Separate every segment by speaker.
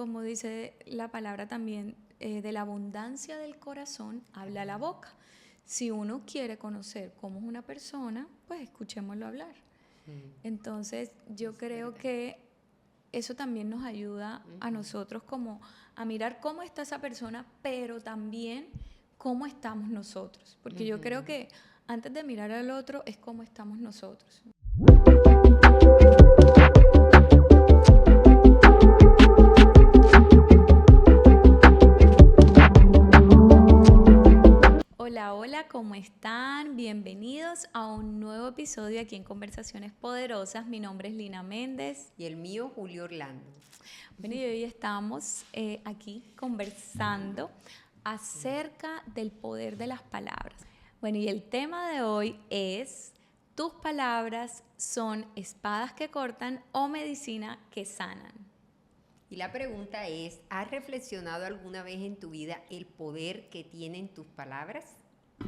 Speaker 1: como dice la palabra también, de la abundancia del corazón habla la boca. Si uno quiere conocer cómo es una persona, pues escuchémoslo hablar. Entonces, yo creo que eso también nos ayuda a nosotros como a mirar cómo está esa persona, pero también cómo estamos nosotros. Porque yo creo que antes de mirar al otro es cómo estamos nosotros. Hola, hola, ¿cómo están? Bienvenidos a un nuevo episodio aquí en Conversaciones Poderosas. Mi nombre es Lina Méndez.
Speaker 2: Y el mío, Julio Orlando.
Speaker 1: Bueno, y hoy estamos aquí conversando acerca del poder de las palabras. Bueno, y el tema de hoy es: ¿tus palabras son espadas que cortan o medicina que sanan?
Speaker 2: Y la pregunta es, ¿has reflexionado alguna vez en tu vida el poder que tienen tus palabras?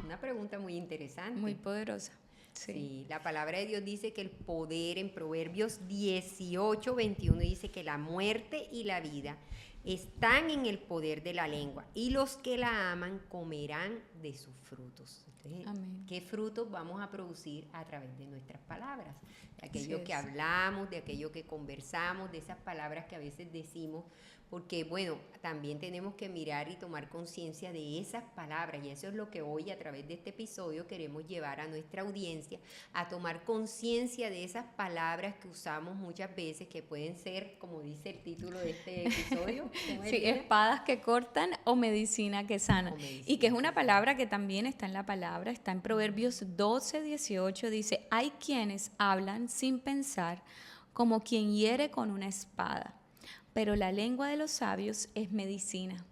Speaker 2: Una pregunta muy interesante.
Speaker 1: Muy poderosa.
Speaker 2: Sí, la palabra de Dios dice que el poder en Proverbios 18:21 dice que la muerte y la vida están en el poder de la lengua y los que la aman comerán de sus frutos. Entonces,
Speaker 1: Amén.
Speaker 2: ¿qué frutos vamos a producir a través de nuestras palabras? De aquello que
Speaker 1: es.
Speaker 2: hablamos, de aquello que conversamos, de esas palabras que a veces decimos, porque bueno, también tenemos que mirar y tomar conciencia de esas palabras, y eso es lo que hoy a través de este episodio queremos llevar a nuestra audiencia, a tomar conciencia de esas palabras que usamos muchas veces, que pueden ser, como dice el título de este episodio,
Speaker 1: sí, espadas que cortan o medicina que sana. Y que es una palabra que también está en la palabra, está en Proverbios 12:18, dice: hay quienes hablan sin pensar, como quien hiere con una espada, pero la lengua de los sabios es medicina.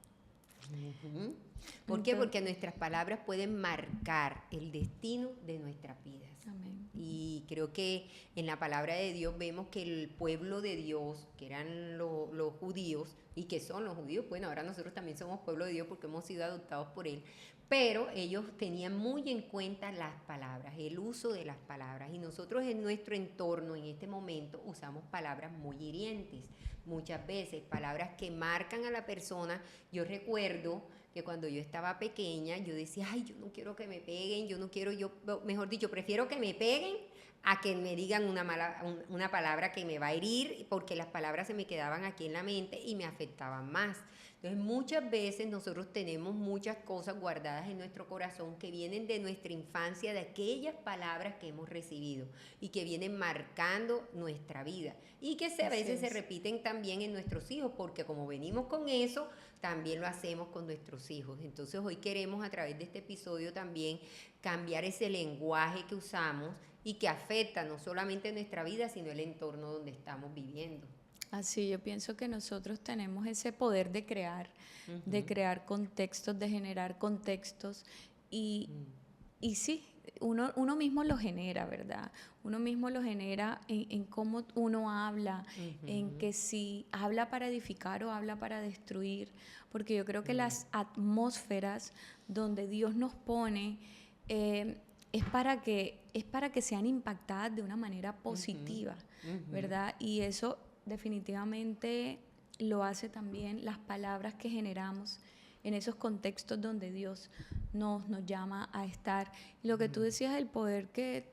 Speaker 2: ¿Por qué? Porque nuestras palabras pueden marcar el destino de nuestras vidas.
Speaker 1: Amén.
Speaker 2: Y creo que en la palabra de Dios vemos que el pueblo de Dios, que eran los judíos, y que son los judíos, bueno, ahora nosotros también somos pueblo de Dios porque hemos sido adoptados por Él, pero ellos tenían muy en cuenta las palabras, el uso de las palabras, y nosotros en nuestro entorno en este momento usamos palabras muy hirientes, muchas veces, palabras que marcan a la persona. Yo recuerdo que cuando yo estaba pequeña, yo decía, ay, yo no quiero que me peguen, mejor dicho, prefiero que me peguen a que me digan una palabra que me va a herir, porque las palabras se me quedaban aquí en la mente y me afectaban más. Entonces, muchas veces nosotros tenemos muchas cosas guardadas en nuestro corazón que vienen de nuestra infancia, de aquellas palabras que hemos recibido y que vienen marcando nuestra vida y que a veces se repiten también en nuestros hijos, porque como venimos con eso, también lo hacemos con nuestros hijos. Entonces, hoy queremos a través de este episodio también cambiar ese lenguaje que usamos y que afecta no solamente nuestra vida, sino el entorno donde estamos viviendo.
Speaker 1: Así, yo pienso que nosotros tenemos ese poder de crear contextos, de generar contextos y sí, uno mismo lo genera, ¿verdad? Uno mismo lo genera en cómo uno habla, en que si habla para edificar o habla para destruir, porque yo creo que las atmósferas donde Dios nos pone es para que sean impactadas de una manera positiva, ¿verdad? Y eso definitivamente lo hace también las palabras que generamos en esos contextos donde Dios nos llama a estar. Y lo que tú decías, el poder que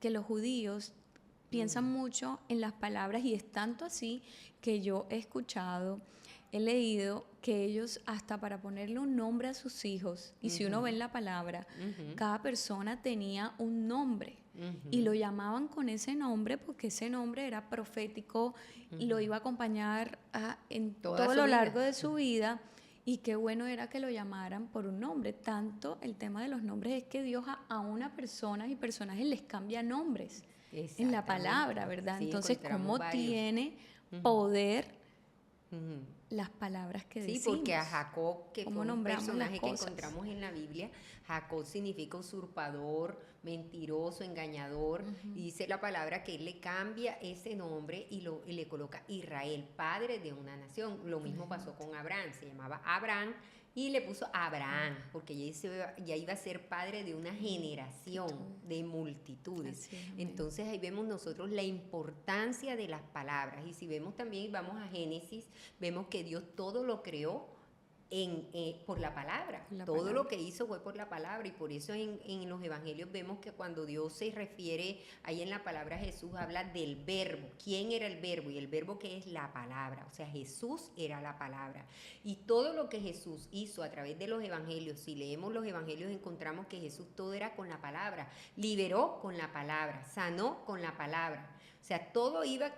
Speaker 1: los judíos piensan mucho en las palabras, y es tanto así que yo he escuchado, he leído que ellos hasta para ponerle un nombre a sus hijos, y si uno ve en la palabra, cada persona tenía un nombre. Y lo llamaban con ese nombre porque ese nombre era profético y lo iba a acompañar en todo lo largo de su vida. Y qué bueno era que lo llamaran por un nombre. Tanto el tema de los nombres es que Dios a una persona y personajes les cambia nombres en la palabra, ¿verdad?
Speaker 2: Sí,
Speaker 1: entonces, ¿cómo tiene poder las palabras que decimos?
Speaker 2: Sí, porque a Jacob, que fue un personaje que
Speaker 1: cosas?
Speaker 2: encontramos en la Biblia, Jacob significa usurpador, mentiroso, engañador, y dice la palabra que él le cambia ese nombre y le coloca Israel, padre de una nación. Lo mismo pasó con Abraham, se llamaba Abraham Y le puso Abraham, porque ya iba a ser padre de una generación de multitudes.
Speaker 1: Así es, amén.
Speaker 2: Entonces ahí vemos nosotros la importancia de las palabras. Y si vemos también, vamos a Génesis, vemos que Dios todo lo creó por la palabra. Todo lo que hizo fue por la palabra, y por eso en los evangelios vemos que cuando Dios se refiere, ahí en la palabra Jesús habla del verbo. ¿Quién era el verbo? Y el verbo que es la palabra, o sea, Jesús era la palabra. Y todo lo que Jesús hizo a través de los evangelios, si leemos los evangelios encontramos que Jesús todo era con la palabra, liberó con la palabra, sanó con la palabra. O sea, todo iba,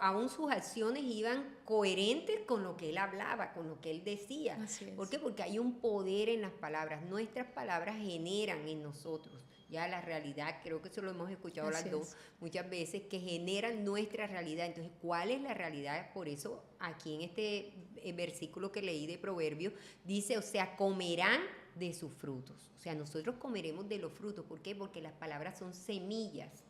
Speaker 2: aún sus acciones iban coherentes con lo que él hablaba, con lo que él decía. ¿Por qué? Porque hay un poder en las palabras. Nuestras palabras generan en nosotros ya la realidad. Creo que eso lo hemos escuchado las dos muchas veces, que generan nuestra realidad. Entonces, ¿cuál es la realidad? Por eso aquí en este versículo que leí de Proverbios dice, o sea, comerán de sus frutos. O sea, nosotros comeremos de los frutos. ¿Por qué? Porque las palabras son semillas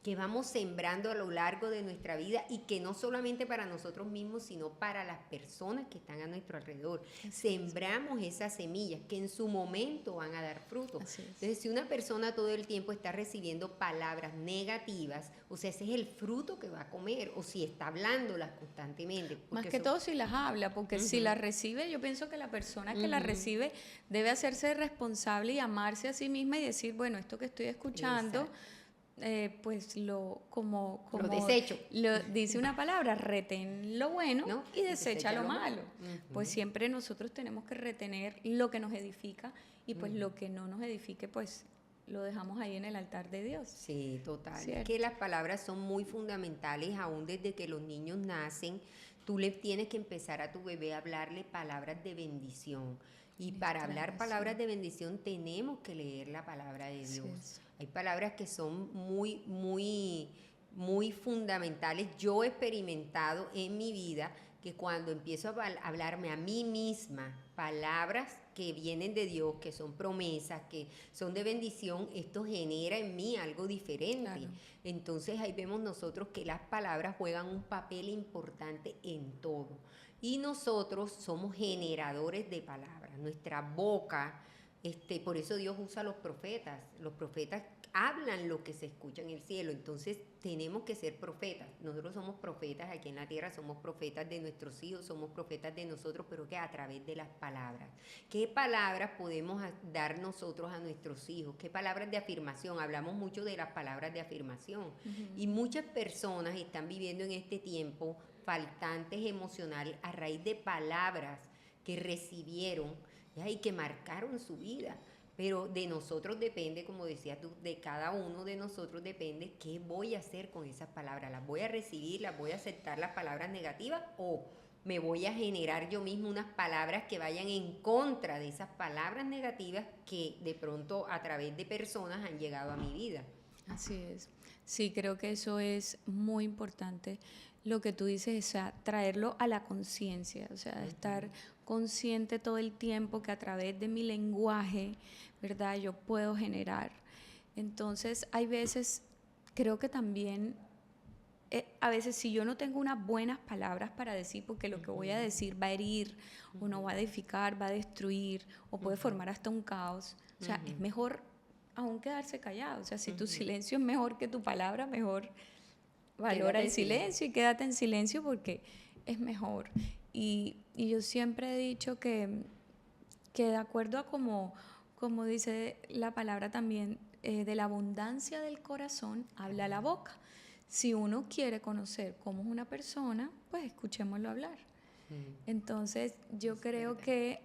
Speaker 2: que vamos sembrando a lo largo de nuestra vida, y que no solamente para nosotros mismos, sino para las personas que están a nuestro alrededor. Sembramos esas semillas que en su momento van a dar fruto. Entonces, si una persona todo el tiempo está recibiendo palabras negativas, o sea, ese es el fruto que va a comer, o si está hablándolas constantemente.
Speaker 1: Más que todo si las habla, porque si las recibe, yo pienso que la persona que las recibe debe hacerse responsable y amarse a sí misma y decir, bueno, esto que estoy escuchando... pues como
Speaker 2: lo desecho.
Speaker 1: Lo dice una palabra, retén lo bueno, ¿no? Y desecha lo malo. Pues siempre nosotros tenemos que retener lo que nos edifica, y pues lo que no nos edifique, pues lo dejamos ahí en el altar de Dios.
Speaker 2: Sí, total.
Speaker 1: ¿Cierto?
Speaker 2: Es que las palabras son muy fundamentales, aún desde que los niños nacen. Tú le tienes que empezar a tu bebé a hablarle palabras de bendición. Y para hablar palabras de bendición tenemos que leer la palabra de Dios. Hay palabras que son muy fundamentales. Yo he experimentado en mi vida que cuando empiezo a hablarme a mí misma palabras que vienen de Dios, que son promesas, que son de bendición, esto genera en mí algo diferente. Claro. Entonces ahí vemos nosotros que las palabras juegan un papel importante en todo. Y nosotros somos generadores de palabras. Nuestra boca, por eso Dios usa a los profetas. Los profetas hablan lo que se escucha en el cielo. Entonces tenemos que ser profetas. Nosotros somos profetas aquí en la tierra, somos profetas de nuestros hijos, somos profetas de nosotros, pero que a través de las palabras. ¿Qué palabras podemos dar nosotros a nuestros hijos? ¿Qué palabras de afirmación? Hablamos mucho de las palabras de afirmación. Y muchas personas están viviendo en este tiempo faltantes emocionales a raíz de palabras que recibieron y que marcaron su vida. Pero de nosotros depende, como decías tú, de cada uno de nosotros depende qué voy a hacer con esas palabras. ¿Las voy a recibir? ¿Las voy a aceptar las palabras negativas? ¿O me voy a generar yo mismo unas palabras que vayan en contra de esas palabras negativas que de pronto a través de personas han llegado a mi vida?
Speaker 1: Así es. Sí, creo que eso es muy importante. Lo que tú dices, o sea, traerlo a la conciencia, o sea, estar consciente todo el tiempo que a través de mi lenguaje, ¿verdad?, yo puedo generar. Entonces, hay veces, creo que también, a veces si yo no tengo unas buenas palabras para decir, porque lo que voy a decir va a herir, o no va a edificar, va a destruir, o puede formar hasta un caos, o sea, es mejor aún quedarse callado. O sea, si tu silencio es mejor que tu palabra, mejor valora el silencio y quédate en silencio, porque es mejor. Y yo siempre he dicho que de acuerdo a como dice la palabra también, de la abundancia del corazón habla la boca. Si uno quiere conocer cómo es una persona, pues escuchémoslo hablar. Entonces yo creo que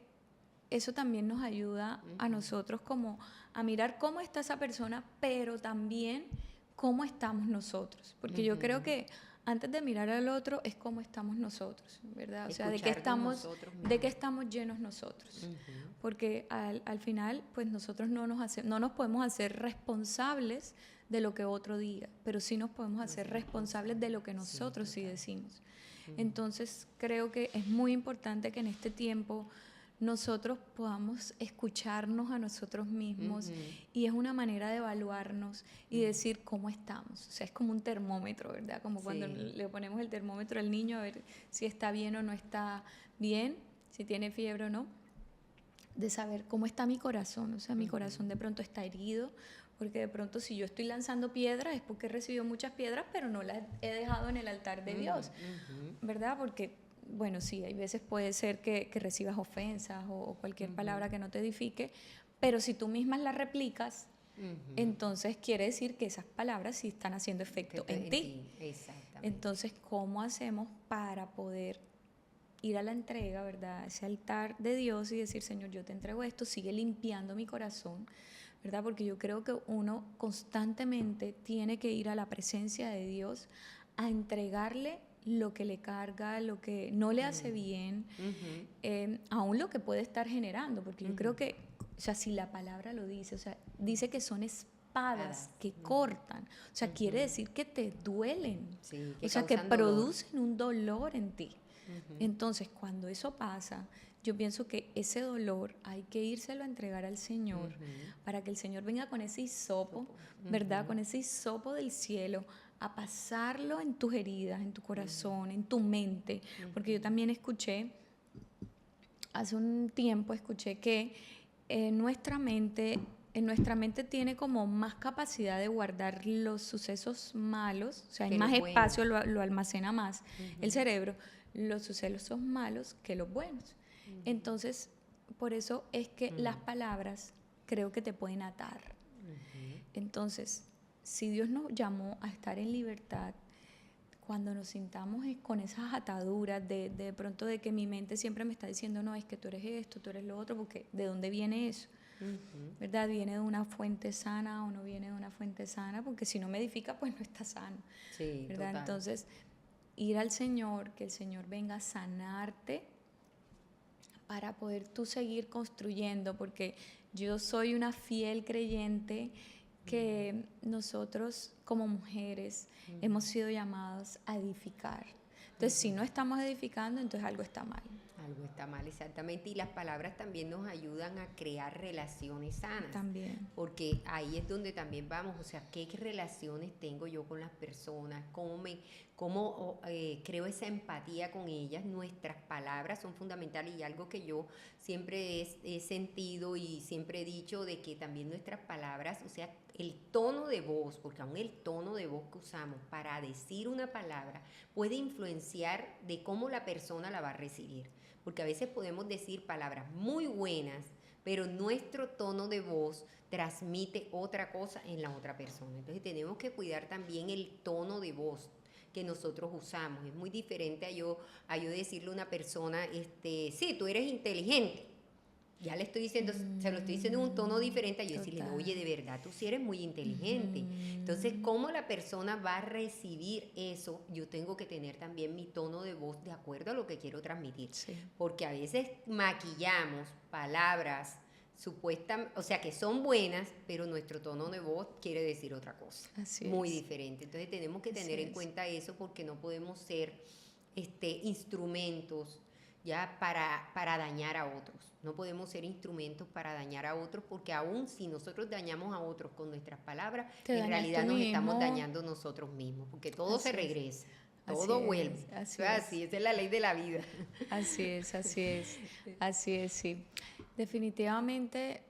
Speaker 1: eso también nos ayuda a nosotros como a mirar cómo está esa persona, pero también cómo estamos nosotros. Porque yo creo que antes de mirar al otro es cómo estamos nosotros, ¿verdad? O sea, de qué estamos llenos nosotros. Porque al final, pues nosotros no nos podemos hacer responsables de lo que otro diga, pero sí nos podemos hacer responsables de lo que nosotros sí decimos. Entonces, creo que es muy importante que en este tiempo nosotros podamos escucharnos a nosotros mismos, y es una manera de evaluarnos y decir cómo estamos. O sea, es como un termómetro, ¿verdad? Como cuando le ponemos el termómetro al niño a ver si está bien o no está bien, si tiene fiebre o no. de saber cómo está mi corazón. O sea, mi corazón de pronto está herido, porque de pronto si yo estoy lanzando piedras es porque he recibido muchas piedras, pero no las he dejado en el altar de Dios, ¿verdad? Porque, bueno, sí, hay veces puede ser que recibas ofensas o cualquier palabra que no te edifique, pero si tú mismas las replicas, entonces quiere decir que esas palabras sí están haciendo efecto en ti.
Speaker 2: Exactamente.
Speaker 1: Entonces, ¿cómo hacemos para poder ir a la entrega, ¿verdad? Ese altar de Dios y decir, Señor, yo te entrego esto, sigue limpiando mi corazón, ¿verdad? Porque yo creo que uno constantemente tiene que ir a la presencia de Dios a entregarle lo que le carga, lo que no le hace bien, aún lo que puede estar generando, porque yo creo que, o sea, si la palabra lo dice, o sea, dice que son espadas que cortan, o sea, quiere decir que te duelen,
Speaker 2: Sí,
Speaker 1: o sea, que
Speaker 2: causan dolor.
Speaker 1: producen un dolor en ti. Entonces, cuando eso pasa, yo pienso que ese dolor hay que írselo a entregar al Señor para que el Señor venga con ese hisopo, ¿verdad? Con ese hisopo del cielo a pasarlo en tus heridas, en tu corazón, en tu mente. Porque yo también escuché, hace un tiempo escuché que nuestra mente tiene como más capacidad de guardar los sucesos malos, o sea, hay
Speaker 2: Que
Speaker 1: más
Speaker 2: los
Speaker 1: espacio,
Speaker 2: buenos.
Speaker 1: lo almacena más el cerebro, los sucesos malos que los buenos. Entonces, por eso es que las palabras creo que te pueden atar. Entonces, si Dios nos llamó a estar en libertad, cuando nos sintamos con esas ataduras de pronto de que mi mente siempre me está diciendo, no, es que tú eres esto, tú eres lo otro, porque ¿de dónde viene eso? ¿Verdad? ¿Viene de una fuente sana o no viene de una fuente sana? Porque si no me edifica, pues no está sano.
Speaker 2: Sí,
Speaker 1: ¿Verdad?
Speaker 2: total.
Speaker 1: Entonces, ir al Señor, que el Señor venga a sanarte para poder tú seguir construyendo, porque yo soy una fiel creyente que nosotros como mujeres hemos sido llamados a edificar. Entonces, si no estamos edificando, entonces algo está mal.
Speaker 2: Algo está mal, exactamente. Y las palabras también nos ayudan a crear relaciones sanas.
Speaker 1: También.
Speaker 2: Porque ahí es donde también vamos, o sea, qué relaciones tengo yo con las personas, cómo creo esa empatía con ellas. Nuestras palabras son fundamentales y algo que yo siempre he sentido y siempre he dicho de que también nuestras palabras, o sea, el tono de voz, porque aún el tono de voz que usamos para decir una palabra puede influenciar de cómo la persona la va a recibir. Porque a veces podemos decir palabras muy buenas, pero nuestro tono de voz transmite otra cosa en la otra persona. Entonces tenemos que cuidar también el tono de voz que nosotros usamos. Es muy diferente a yo decirle a una persona, sí, tú eres inteligente. Ya le estoy diciendo, se lo estoy diciendo en un tono diferente a yo decirle, no, oye, de verdad, tú sí eres muy inteligente. Entonces, ¿cómo la persona va a recibir eso? Yo tengo que tener también mi tono de voz de acuerdo a lo que quiero transmitir.
Speaker 1: Sí.
Speaker 2: Porque a veces maquillamos palabras supuestas, o sea, que son buenas, pero nuestro tono de voz quiere decir otra cosa.
Speaker 1: Así
Speaker 2: muy
Speaker 1: es.
Speaker 2: diferente. Entonces, tenemos que
Speaker 1: Así
Speaker 2: tener en
Speaker 1: es.
Speaker 2: cuenta eso porque no podemos ser instrumentos ya para dañar a otros. No podemos ser instrumentos para dañar a otros porque aún si nosotros dañamos a otros con nuestras palabras,
Speaker 1: Te
Speaker 2: en
Speaker 1: dañas
Speaker 2: realidad
Speaker 1: tú
Speaker 2: nos estamos
Speaker 1: mismo.
Speaker 2: dañando nosotros mismos, porque todo
Speaker 1: Así
Speaker 2: se
Speaker 1: es.
Speaker 2: regresa,
Speaker 1: Así
Speaker 2: todo
Speaker 1: es,
Speaker 2: vuelve.
Speaker 1: así
Speaker 2: Eso es así, esa es la ley de la vida.
Speaker 1: Así es, así es, así es, sí. Definitivamente,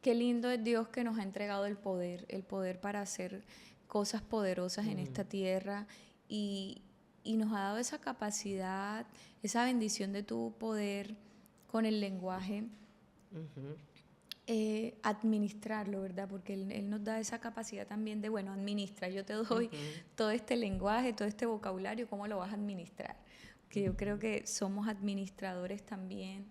Speaker 1: qué lindo es Dios que nos ha entregado el poder para hacer cosas poderosas en esta tierra y nos ha dado esa capacidad, esa bendición de tu poder con el lenguaje. Administrarlo, ¿verdad? Porque él nos da esa capacidad también de, bueno, administra, yo te doy todo este lenguaje, todo este vocabulario, ¿cómo lo vas a administrar? Que yo creo que somos administradores también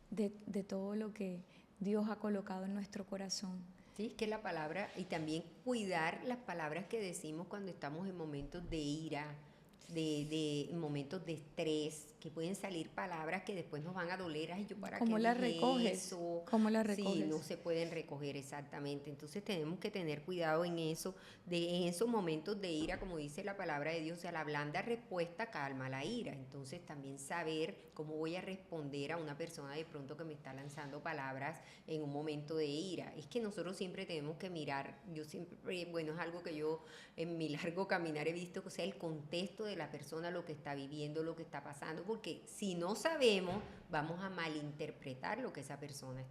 Speaker 1: de todo lo que Dios ha colocado en nuestro corazón.
Speaker 2: Sí, es que la palabra, y también cuidar las palabras que decimos cuando estamos en momentos de ira, de momentos de estrés, que pueden salir palabras que después nos van a doler. Ay, yo para
Speaker 1: ¿Cómo
Speaker 2: qué
Speaker 1: las
Speaker 2: dije
Speaker 1: recoges?
Speaker 2: eso.
Speaker 1: ¿Cómo las
Speaker 2: Sí, no
Speaker 1: recoges?
Speaker 2: se pueden recoger exactamente. Entonces tenemos que tener cuidado en eso, en esos momentos de ira, como dice la palabra de Dios, o sea, la blanda respuesta calma la ira. Entonces también saber cómo voy a responder a una persona de pronto que me está lanzando palabras en un momento de ira. Es que nosotros siempre tenemos que mirar, yo siempre, bueno, es algo que yo en mi largo caminar he visto, que sea el contexto de la persona, lo que está viviendo, lo que está pasando, porque si no sabemos, vamos a malinterpretar lo que esa persona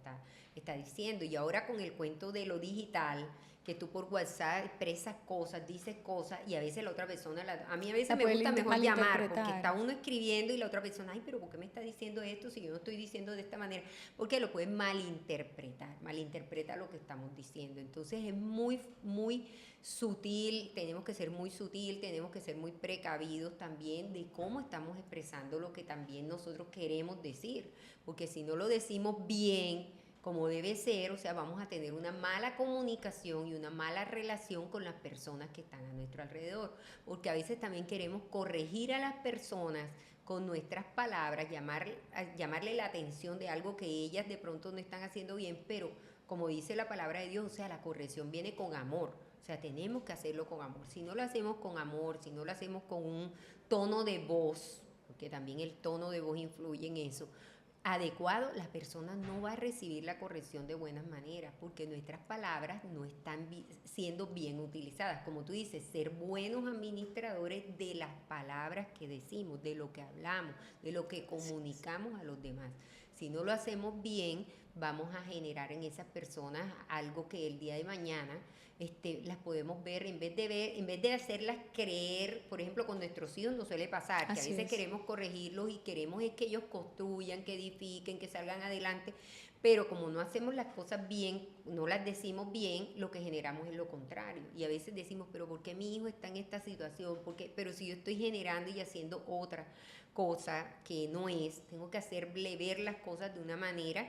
Speaker 2: está diciendo. Y ahora con el cuento de lo digital, que tú por WhatsApp expresas cosas, dices cosas, y a veces la otra persona, a mí a veces
Speaker 1: La
Speaker 2: me
Speaker 1: puede
Speaker 2: gusta mejor llamar, porque
Speaker 1: malinterpretar.
Speaker 2: está uno escribiendo y la otra persona, ay, pero ¿por qué me está diciendo esto si yo no estoy diciendo de esta manera? Porque lo pueden malinterpreta lo que estamos diciendo. Entonces es muy, muy sutil, tenemos que ser muy sutil, tenemos que ser muy precavidos también de cómo estamos expresando lo que también nosotros queremos decir, porque si no lo decimos bien, como debe ser, o sea, vamos a tener una mala comunicación y una mala relación con las personas que están a nuestro alrededor, porque a veces también queremos corregir a las personas con nuestras palabras, llamarle la atención de algo que ellas de pronto no están haciendo bien, pero como dice la palabra de Dios, o sea, la corrección viene con amor, o sea, tenemos que hacerlo con amor. Si no lo hacemos con amor, si no lo hacemos con un tono de voz, porque también el tono de voz influye en eso, adecuado, la persona no va a recibir la corrección de buenas maneras, porque nuestras palabras no están siendo bien utilizadas. Como tú dices, ser buenos administradores de las palabras que decimos, de lo que hablamos, de lo que comunicamos a los demás. Si no lo hacemos bien, vamos a generar en esas personas algo que el día de mañana las podemos ver, en vez de hacerlas creer, por ejemplo, con nuestros hijos nos suele pasar, que a veces queremos corregirlos y queremos es que ellos construyan, que edifiquen, que salgan adelante, pero como no hacemos las cosas bien, no las decimos bien, lo que generamos es lo contrario. Y a veces decimos, pero ¿por qué mi hijo está en esta situación? Pero si yo estoy generando y haciendo otra cosa que no es, tengo que hacerle ver las cosas de una manera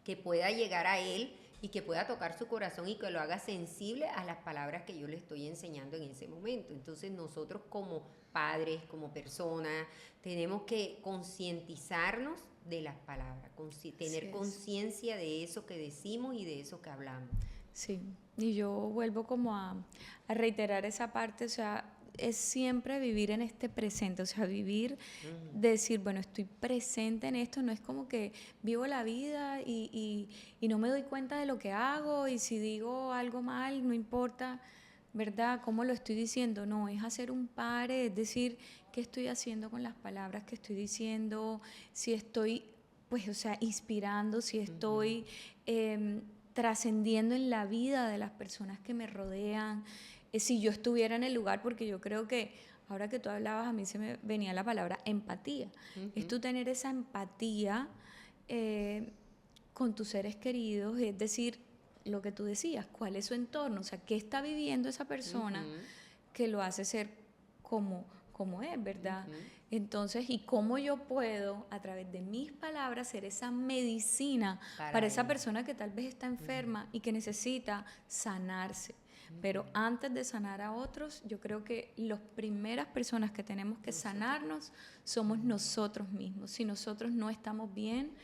Speaker 2: que pueda llegar a él y que pueda tocar su corazón y que lo haga sensible a las palabras que yo le estoy enseñando en ese momento. Entonces nosotros como padres, como personas, tenemos que concientizarnos de las palabras, tener conciencia de eso que decimos y de eso que hablamos.
Speaker 1: Sí, y yo vuelvo como a reiterar esa parte, o sea, es siempre vivir en este presente, o sea, vivir, decir, bueno, estoy presente en esto, no es como que vivo la vida y no me doy cuenta de lo que hago y si digo algo mal, no importa, ¿verdad? ¿Cómo lo estoy diciendo? No, es hacer un pare, es decir, ¿qué estoy haciendo con las palabras que estoy diciendo? Si estoy, pues, o sea, inspirando, si estoy trascendiendo en la vida de las personas que me rodean, si yo estuviera en el lugar, porque yo creo que ahora que tú hablabas a mí se me venía la palabra empatía. Es tú tener esa empatía con tus seres queridos, es decir, lo que tú decías, cuál es su entorno, o sea, qué está viviendo esa persona que lo hace ser como es, ¿verdad? Entonces, ¿y cómo yo puedo, a través de mis palabras, ser esa medicina para esa persona que tal vez está enferma y que necesita sanarse? Pero antes de sanar a otros, yo creo que las primeras personas que tenemos que sanarnos somos nosotros mismos. Si nosotros no estamos bien,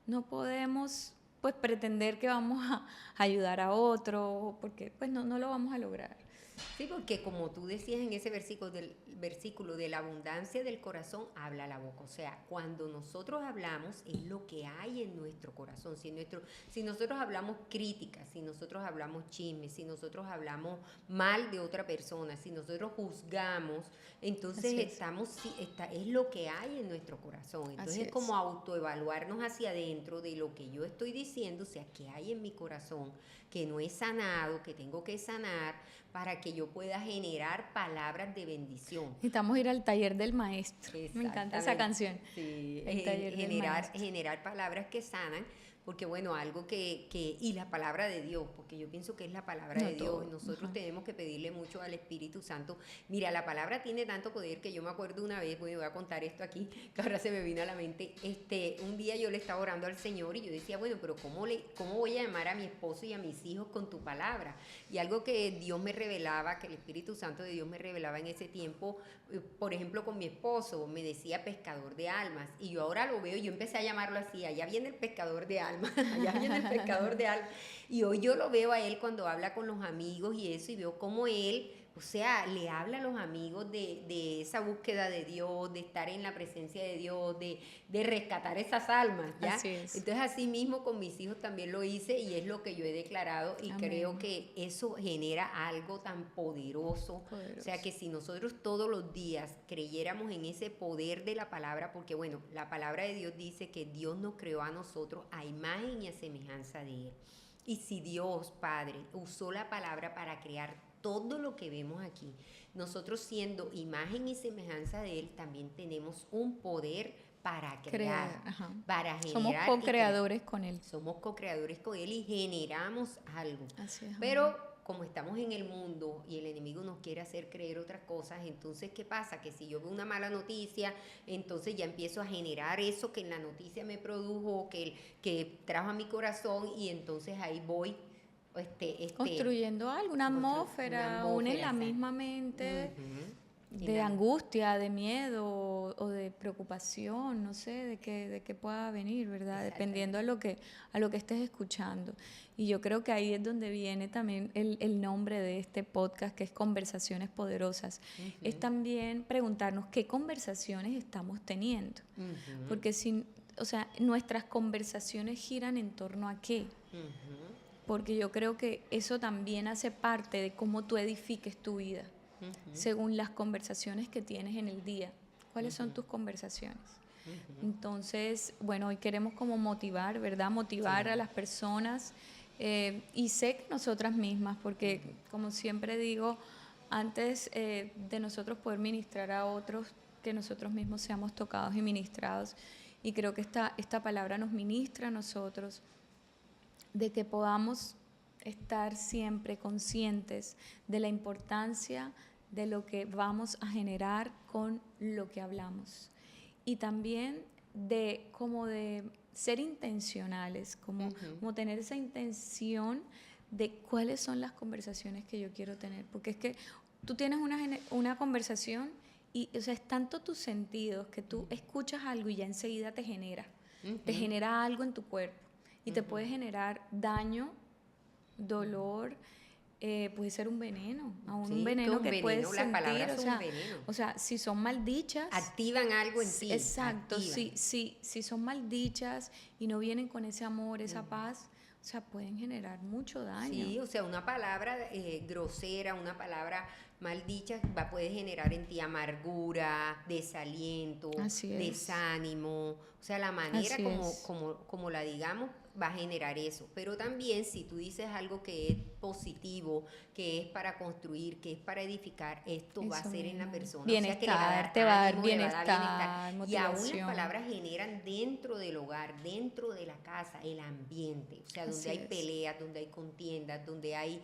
Speaker 1: no podemos pues pretender que vamos a ayudar a otro, porque pues no lo vamos a lograr.
Speaker 2: Sí, porque como tú decías en ese versículo de la abundancia del corazón habla la boca. O sea, cuando nosotros hablamos es lo que hay en nuestro corazón. Si nosotros hablamos críticas, si nosotros hablamos chismes, si nosotros hablamos mal de otra persona, si nosotros juzgamos, entonces es lo que hay en nuestro corazón. Entonces es como autoevaluarnos hacia adentro de lo que yo estoy diciendo, o sea, qué hay en mi corazón que no he sanado, que tengo que sanar para que yo pueda generar palabras de bendición.
Speaker 1: Necesitamos ir al taller del maestro. Me encanta esa canción.
Speaker 2: Sí,
Speaker 1: el taller
Speaker 2: generar palabras que sanan, porque bueno, algo y la palabra de Dios, porque yo pienso que es la palabra de Dios, y nosotros tenemos que pedirle mucho al Espíritu Santo. Mira, la palabra tiene tanto poder que yo me acuerdo una vez, voy a contar esto aquí, que ahora se me vino a la mente, un día yo le estaba orando al Señor y yo decía, bueno, pero ¿cómo voy a llamar a mi esposo y a mis hijos con tu palabra? Y algo que Dios me revelaba, que el Espíritu Santo de Dios me revelaba en ese tiempo, por ejemplo, con mi esposo, me decía pescador de almas, y yo ahora lo veo, yo empecé a llamarlo así, allá viene el pescador de almas, allá viene el pescador de almas, y hoy yo lo veo a él cuando habla con los amigos y eso, y veo cómo él o sea, le habla a los amigos de esa búsqueda de Dios, de estar en la presencia de Dios, de rescatar esas almas, ¿ya?
Speaker 1: Así es.
Speaker 2: Entonces, así mismo con mis hijos también lo hice y es lo que yo he declarado y
Speaker 1: Amén.
Speaker 2: creo que eso genera algo tan poderoso. O sea, que si nosotros todos los días creyéramos en ese poder de la palabra, porque bueno, la palabra de Dios dice que Dios nos creó a nosotros a imagen y a semejanza de Él. Y si Dios, Padre, usó la palabra para crear todo lo que vemos aquí, nosotros siendo imagen y semejanza de Él, también tenemos un poder para crear, para generar.
Speaker 1: Somos co-creadores con Él.
Speaker 2: Somos co-creadores con Él y generamos algo.
Speaker 1: Así es.
Speaker 2: Pero como estamos en el mundo y el enemigo nos quiere hacer creer otras cosas, entonces ¿qué pasa? Que si yo veo una mala noticia, entonces ya empiezo a generar eso que en la noticia me produjo, que trajo a mi corazón y entonces ahí voy
Speaker 1: construyendo algo, una atmósfera, una en la misma mente. De angustia, de miedo o de preocupación, no sé, de qué pueda venir, ¿verdad? Dependiendo a lo que estés escuchando. Y yo creo que ahí es donde viene también el nombre de este podcast, que es Conversaciones Poderosas. Es también preguntarnos qué conversaciones estamos teniendo. Porque nuestras conversaciones giran en torno a qué. Porque yo creo que eso también hace parte de cómo tú edifiques tu vida. Según las conversaciones que tienes en el día. ¿Cuáles son tus conversaciones? Entonces, bueno, hoy queremos como motivar, ¿verdad? Motivar a las personas y sé que nosotras mismas, porque como siempre digo, antes de nosotros poder ministrar a otros, que nosotros mismos seamos tocados y ministrados. Y creo que esta palabra nos ministra a nosotros de que podamos estar siempre conscientes de la importancia de lo que vamos a generar con lo que hablamos y también de ser intencionales, como tener esa intención de cuáles son las conversaciones que yo quiero tener, porque es que tú tienes una conversación y, o sea, es tanto tus sentidos que tú escuchas algo y ya enseguida te genera algo en tu cuerpo y te puede generar daño, dolor, puede ser un veneno, un veneno que puedes sentir, o sea, si son maldichas,
Speaker 2: activan algo en ti.
Speaker 1: Exacto, si son maldichas y no vienen con ese amor, esa paz, o sea, pueden generar mucho daño.
Speaker 2: Sí, o sea, una palabra grosera, una palabra maldicha puede generar en ti amargura, desaliento, desánimo. O sea, la manera como la digamos va a generar eso. Pero también si tú dices algo que es positivo, que es para construir, que es para edificar, esto va a ser en la persona.
Speaker 1: Bienestar,
Speaker 2: o sea, que le va a dar
Speaker 1: te va a dar
Speaker 2: ánimo,
Speaker 1: bienestar, motivación.
Speaker 2: Y aún las palabras generan dentro del hogar, dentro de la casa, el ambiente. O sea, donde hay peleas, donde hay contiendas, donde hay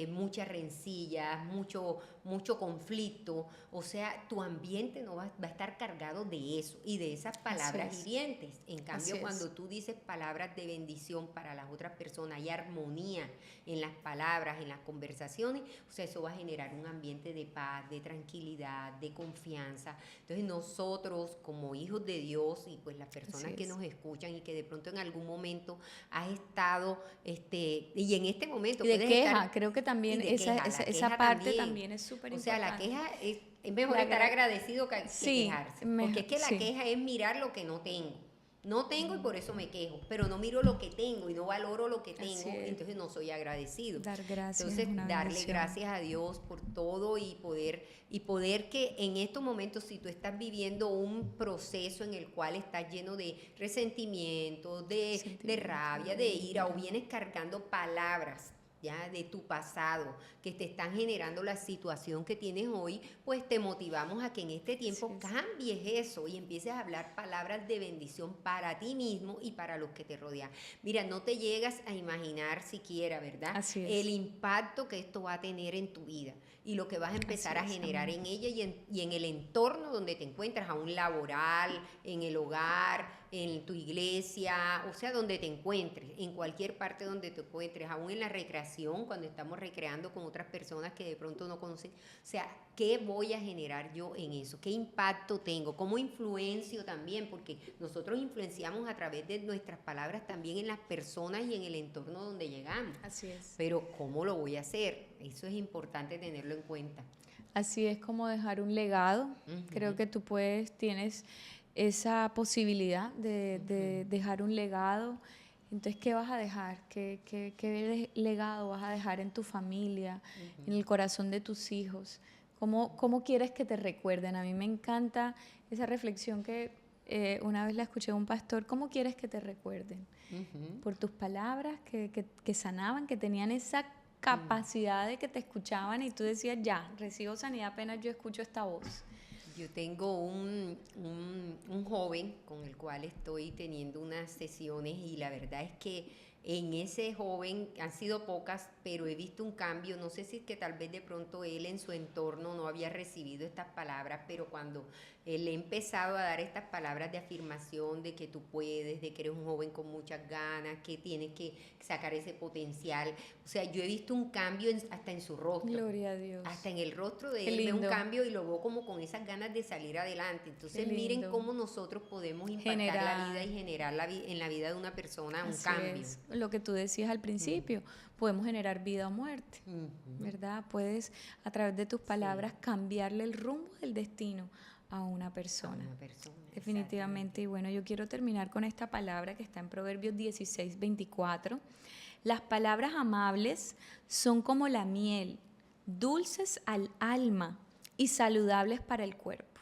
Speaker 2: muchas rencillas, mucho conflicto. O sea, tu ambiente no va a estar cargado de eso y de esas palabras hirientes. En cambio, cuando tú dices palabras de bendición para las otras personas, hay armonía en las palabras, en las conversaciones, o sea, eso va a generar un ambiente de paz, de tranquilidad, de confianza. Entonces nosotros como hijos de Dios y pues las personas que nos escuchan y que de pronto en algún momento has estado, y en este momento
Speaker 1: y de queja, creo que también esa parte también es súper importante.
Speaker 2: O sea, la queja es mejor estar agradecido que quejarse, porque es que la queja es mirar lo que no tengo. No tengo y por eso me quejo, pero no miro lo que tengo y no valoro lo que tengo, entonces no soy agradecido.
Speaker 1: Dar gracias.
Speaker 2: Entonces, darle gracias a Dios por todo y poder que en estos momentos, si tú estás viviendo un proceso en el cual estás lleno de resentimiento, de rabia, de ira, o vienes cargando palabras ya de tu pasado que te están generando la situación que tienes hoy, pues te motivamos a que en este tiempo cambies eso y empieces a hablar palabras de bendición para ti mismo y para los que te rodean. Mira, no te llegas a imaginar siquiera, ¿verdad? El impacto que esto va a tener en tu vida y lo que vas a empezar a generar en ella y en el entorno donde te encuentras, aún laboral, en el hogar, en tu iglesia, o sea, donde te encuentres, en cualquier parte donde te encuentres, aún en la recreación, cuando estamos recreando con otras personas que de pronto no conocen, o sea, ¿qué voy a generar yo en eso? ¿Qué impacto tengo? ¿Cómo influencio también? Porque nosotros influenciamos a través de nuestras palabras también en las personas y en el entorno donde llegamos.
Speaker 1: Así es.
Speaker 2: Pero ¿cómo lo voy a hacer? Eso es importante tenerlo en cuenta.
Speaker 1: Así es como dejar un legado. Creo que tú tienes esa posibilidad de dejar un legado. Entonces, ¿qué vas a dejar? ¿Qué legado vas a dejar en tu familia, en el corazón de tus hijos? ¿Cómo quieres que te recuerden? A mí me encanta esa reflexión que una vez la escuché de un pastor. ¿Cómo quieres que te recuerden? Por tus palabras que sanaban, que tenían esa capacidad de que te escuchaban y tú decías, ya, recibo sanidad apenas yo escucho esta voz.
Speaker 2: Yo tengo un joven con el cual estoy teniendo unas sesiones y la verdad es que en ese joven han sido pocas, pero he visto un cambio. No sé si es que tal vez de pronto él en su entorno no había recibido estas palabras, pero cuando le he empezado a dar estas palabras de afirmación de que tú puedes, de que eres un joven con muchas ganas, que tienes que sacar ese potencial. O sea, yo he visto un cambio hasta en su rostro.
Speaker 1: Gloria a Dios.
Speaker 2: Hasta en el rostro de
Speaker 1: Qué
Speaker 2: él veo un
Speaker 1: lindo.
Speaker 2: cambio y lo veo como con esas ganas de salir adelante. Entonces
Speaker 1: Qué
Speaker 2: miren
Speaker 1: lindo.
Speaker 2: cómo nosotros podemos impactar la vida y generar en la vida de una persona un
Speaker 1: Así
Speaker 2: cambio.
Speaker 1: es. Lo que tú decías al principio, podemos generar vida o muerte, ¿verdad? Puedes a través de tus palabras cambiarle el rumbo del destino a una persona. Definitivamente. Y bueno, yo quiero terminar con esta palabra que está en Proverbios 16:24. Las palabras amables son como la miel, dulces al alma y saludables para el cuerpo.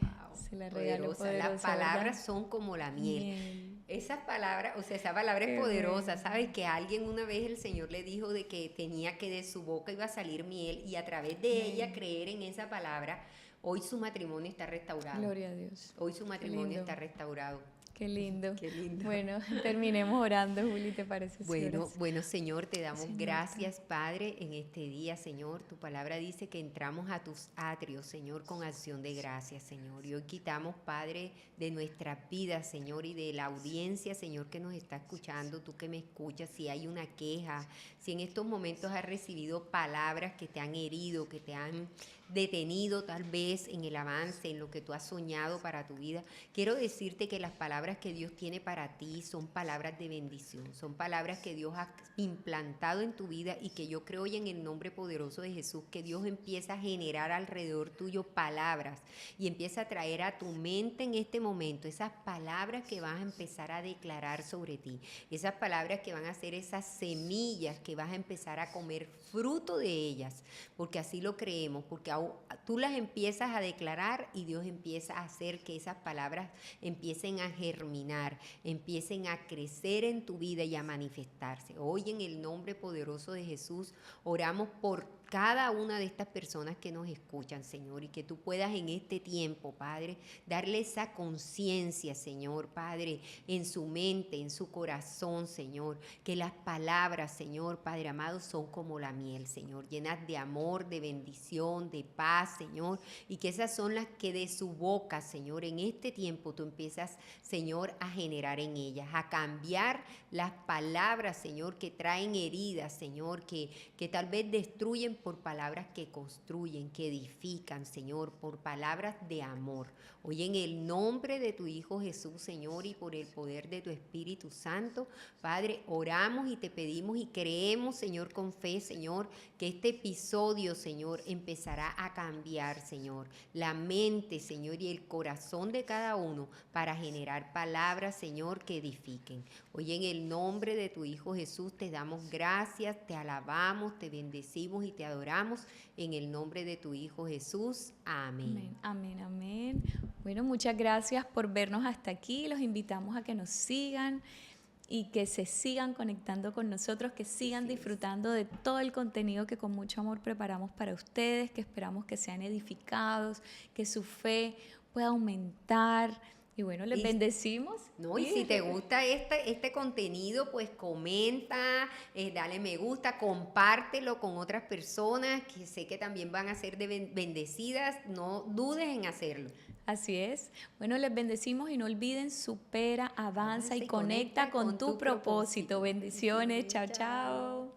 Speaker 2: Wow,
Speaker 1: Se la regalo
Speaker 2: poderosa. Las palabras
Speaker 1: ¿verdad?
Speaker 2: son como la miel.
Speaker 1: Miel.
Speaker 2: Esas palabras, o sea, esa palabra es
Speaker 1: Qué
Speaker 2: poderosa,
Speaker 1: bueno.
Speaker 2: ¿sabes? Que alguien una vez el Señor le dijo de que tenía que de su boca iba a salir miel y a través de ella creer en esa palabra, hoy su matrimonio está restaurado.
Speaker 1: Gloria a Dios.
Speaker 2: Hoy su
Speaker 1: Qué
Speaker 2: matrimonio
Speaker 1: lindo.
Speaker 2: está restaurado.
Speaker 1: Qué lindo.
Speaker 2: Qué lindo.
Speaker 1: Bueno, terminemos orando, Juli, ¿te parece?
Speaker 2: Bueno, Señor, te damos
Speaker 1: Señor,
Speaker 2: gracias, Padre, en este día, Señor. Tu palabra dice que entramos a tus atrios, Señor, con acción de gracias, Señor. Y hoy quitamos, Padre, de nuestras vidas, Señor, y de la audiencia, Señor, que nos está escuchando, tú que me escuchas, si hay una queja, si en estos momentos has recibido palabras que te han herido, que te han detenido tal vez en el avance, en lo que tú has soñado para tu vida. Quiero decirte que las palabras que Dios tiene para ti son palabras de bendición, son palabras que Dios ha implantado en tu vida y que yo creo hoy en el nombre poderoso de Jesús que Dios empieza a generar alrededor tuyo palabras y empieza a traer a tu mente en este momento esas palabras que vas a empezar a declarar sobre ti, esas palabras que van a ser esas semillas que vas a empezar a comer fruto de ellas, porque así lo creemos, porque tú las empiezas a declarar y Dios empieza a hacer que esas palabras empiecen a germinar, empiecen a crecer en tu vida y a manifestarse. Hoy en el nombre poderoso de Jesús oramos por cada una de estas personas que nos escuchan, Señor, y que tú puedas en este tiempo, Padre, darle esa conciencia, Señor, Padre, en su mente, en su corazón, Señor, que las palabras, Señor, Padre amado, son como la miel, Señor, llenas de amor, de bendición, de paz, Señor, y que esas son las que de su boca, Señor, en este tiempo tú empiezas, Señor, a generar en ellas, a cambiar las palabras, Señor, que traen heridas, Señor, que tal vez destruyen por palabras que construyen, que edifican, Señor, por palabras de amor. Hoy en el nombre de tu Hijo Jesús, Señor, y por el poder de tu Espíritu Santo, Padre, oramos y te pedimos y creemos, Señor, con fe, Señor, que este episodio, Señor, empezará a cambiar, Señor, la mente, Señor, y el corazón de cada uno para generar palabras, Señor, que edifiquen. Hoy en el nombre de tu Hijo Jesús te damos gracias, te alabamos, te bendecimos y te adoramos en el nombre de tu Hijo Jesús. Amén.
Speaker 1: Amén, amén, amén. Bueno, muchas gracias por vernos hasta aquí. Los invitamos a que nos sigan y que se sigan conectando con nosotros, que sigan disfrutando de todo el contenido que con mucho amor preparamos para ustedes, que esperamos que sean edificados, que su fe pueda aumentar. Y bueno, les bendecimos.
Speaker 2: No, y si te gusta este contenido, pues comenta, dale me gusta, compártelo con otras personas que sé que también van a ser bendecidas. No dudes en hacerlo.
Speaker 1: Así es. Bueno, les bendecimos y no olviden, supera, avanza y conecta con tu propósito. Bendiciones. Chao, chao.